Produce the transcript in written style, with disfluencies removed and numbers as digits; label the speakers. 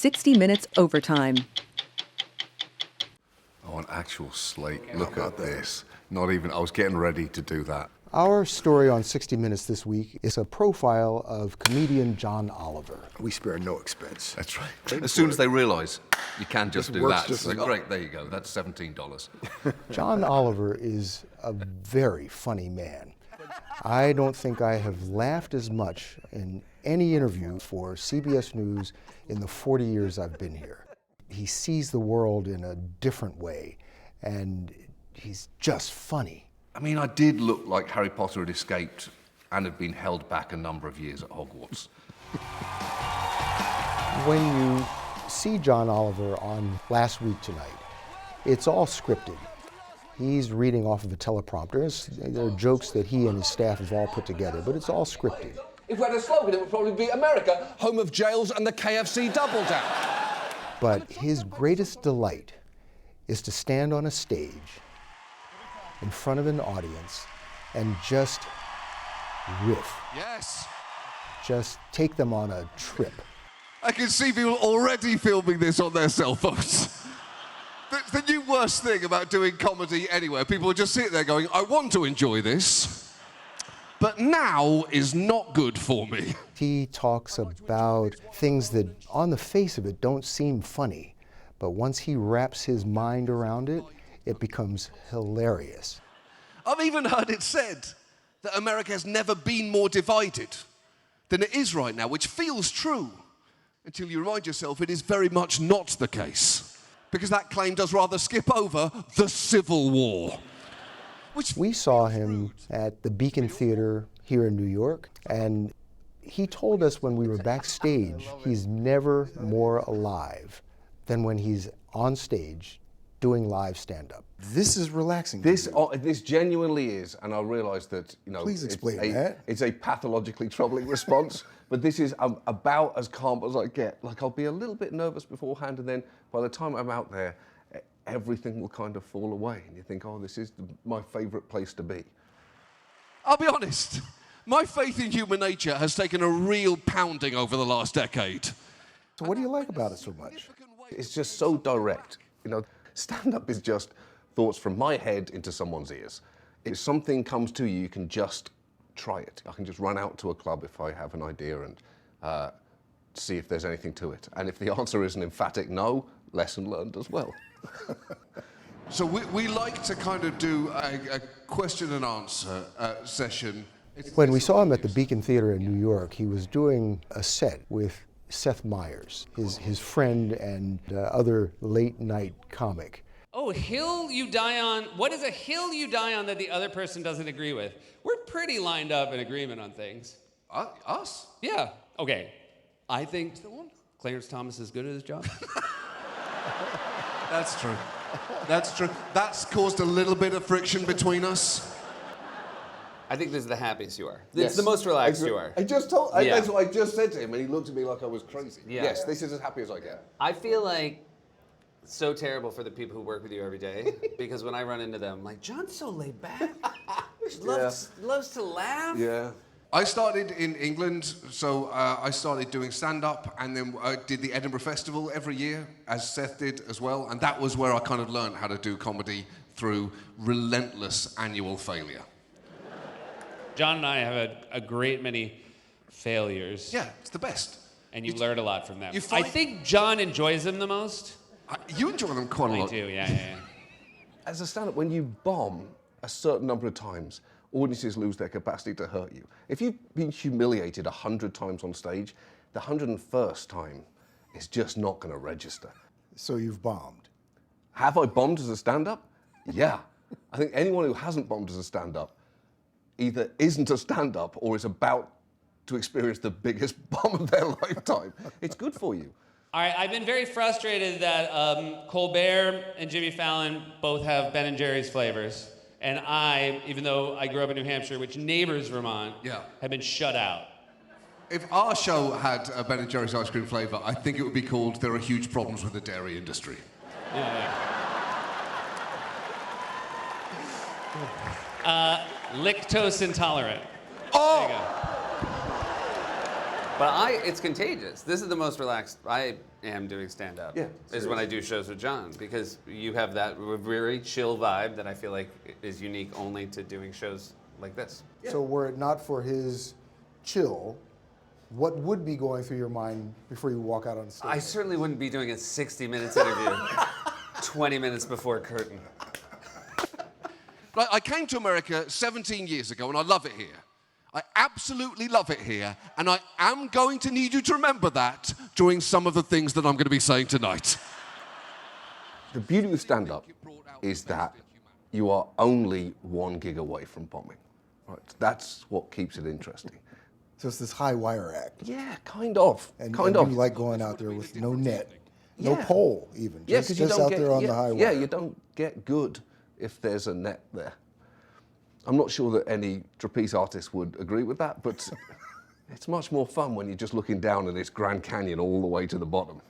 Speaker 1: 60 Minutes Overtime.
Speaker 2: Oh, an actual slate. Look at this. Not even, I was getting ready to do that.
Speaker 3: Our story on 60 Minutes this week is a profile of comedian John Oliver.
Speaker 4: We spare no expense.
Speaker 2: That's right. As soon as they realise you can just do that, it's like, great, there you go, that's $17.
Speaker 3: John Oliver is a very funny man. I don't think I have laughed as much in any interview for CBS News in the 40 years I've been here. He sees the world in a different way, and he's just funny.
Speaker 2: I mean, I did look like Harry Potter had escaped and had been held back a number of years at Hogwarts.
Speaker 3: When you see John Oliver on Last Week Tonight, it's all scripted. He's reading off of a teleprompter. There are jokes that he and his staff have all put together, but it's all scripted.
Speaker 5: If we had a slogan, it would probably be America, home of jails and the KFC Double Down.
Speaker 3: But his greatest delight is to stand on a stage in front of an audience and just riff.
Speaker 6: Yes.
Speaker 3: Just take them on a trip.
Speaker 6: I can see people already filming this on their cell phones. The new worst thing about doing comedy anywhere, people will just sit there going, I want to enjoy this, but now is not good for me.
Speaker 3: He talks about things that on the face of it don't seem funny, but once he wraps his mind around it, it becomes hilarious.
Speaker 6: I've even heard it said that America has never been more divided than it is right now, which feels true until you remind yourself it is very much not the case. Because that claim does rather skip over the Civil War.
Speaker 3: We saw him at the Beacon Theater here in New York, and he told us when we were backstage, he's never more alive than when he's on stage doing live stand-up.
Speaker 4: This is relaxing.
Speaker 2: This genuinely is, and I realise that, you know,
Speaker 4: Please explain that.
Speaker 2: It's a pathologically troubling response, but this is about as calm as I get. Like, I'll be a little bit nervous beforehand, and then by the time I'm out there, everything will kind of fall away, and you think, oh, this is my favourite place to be.
Speaker 6: I'll be honest, my faith in human nature has taken a real pounding over the last decade.
Speaker 4: So what do you like about it so much?
Speaker 2: It's just so direct. You know, stand-up is just thoughts from my head into someone's ears. If something comes to you, you can just try it. I can just run out to a club if I have an idea and see if there's anything to it. And if the answer is an emphatic no, lesson learned as well.
Speaker 6: So we like to kind of do a question and answer session.
Speaker 3: When we saw him at the Beacon Theater in New York, he was doing a set with Seth Meyers, his friend and other late-night comic.
Speaker 7: Oh, hill you die on. What is a hill you die on that the other person doesn't agree with? We're pretty lined up in agreement on things.
Speaker 6: Us?
Speaker 7: Yeah. Okay. I think Clarence Thomas is good at his job.
Speaker 6: That's true. That's true. That's caused a little bit of friction between us.
Speaker 8: I think this is the happiest you are. It's the most relaxed you are.
Speaker 2: That's what I just said to him, and he looked at me like I was crazy.
Speaker 8: Yeah.
Speaker 2: Yes, this is as happy as I get.
Speaker 8: I feel like so terrible for the people who work with you every day, because when I run into them, I'm like, John's so laid back. loves to laugh.
Speaker 2: Yeah.
Speaker 6: I started in England, so I started doing stand-up, and then I did the Edinburgh Festival every year, as Seth did as well, and that was where I kind of learned how to do comedy through relentless annual failure.
Speaker 7: John and I have a great many failures.
Speaker 6: Yeah, it's the best.
Speaker 7: And you learn a lot from them.
Speaker 6: I
Speaker 7: I think John enjoys them the most.
Speaker 6: You enjoy them quite a lot.
Speaker 7: I do, yeah.
Speaker 2: As a stand-up, when you bomb a certain number of times, audiences lose their capacity to hurt you. If you've been humiliated 100 times on stage, the 101st time is just not going to register.
Speaker 4: So you've bombed.
Speaker 2: Have I bombed as a stand-up? Yeah. I think anyone who hasn't bombed as a stand-up either isn't a stand-up or is about to experience the biggest bomb of their lifetime. It's good for you.
Speaker 7: All right, I've been very frustrated that Colbert and Jimmy Fallon both have Ben & Jerry's flavors. And I, even though I grew up in New Hampshire, which neighbors Vermont, have been shut out.
Speaker 6: If our show had a Ben & Jerry's ice cream flavour, I think it would be called There Are Huge Problems with the Dairy Industry.
Speaker 7: Lactose intolerant.
Speaker 6: Oh!
Speaker 8: But it's contagious. This is the most relaxed I am doing stand-up.
Speaker 2: Yeah,
Speaker 8: is when I do shows with John, because you have that very chill vibe that I feel like is unique only to doing shows like this.
Speaker 3: So were it not for his chill, what would be going through your mind before you walk out on stage?
Speaker 8: I certainly wouldn't be doing a 60 minutes interview 20 minutes before curtain.
Speaker 6: I came to America 17 years ago, and I love it here. I absolutely love it here, and I am going to need you to remember that during some of the things that I'm going to be saying tonight.
Speaker 2: The beauty with stand-up is that you are only 1 gig away from bombing. Right? That's what keeps it interesting.
Speaker 4: So it's this high wire act.
Speaker 2: Yeah, kind of.
Speaker 4: And
Speaker 2: kind
Speaker 4: you
Speaker 2: of.
Speaker 4: like going out there with no net, no
Speaker 2: Yeah.
Speaker 4: pole even.
Speaker 2: Yes,
Speaker 4: just
Speaker 2: you don't
Speaker 4: out
Speaker 2: get,
Speaker 4: there on
Speaker 2: yeah,
Speaker 4: the high wire.
Speaker 2: Yeah, you don't get good if there's a net there. I'm not sure that any trapeze artist would agree with that, but it's much more fun when you're just looking down at this Grand Canyon all the way to the bottom.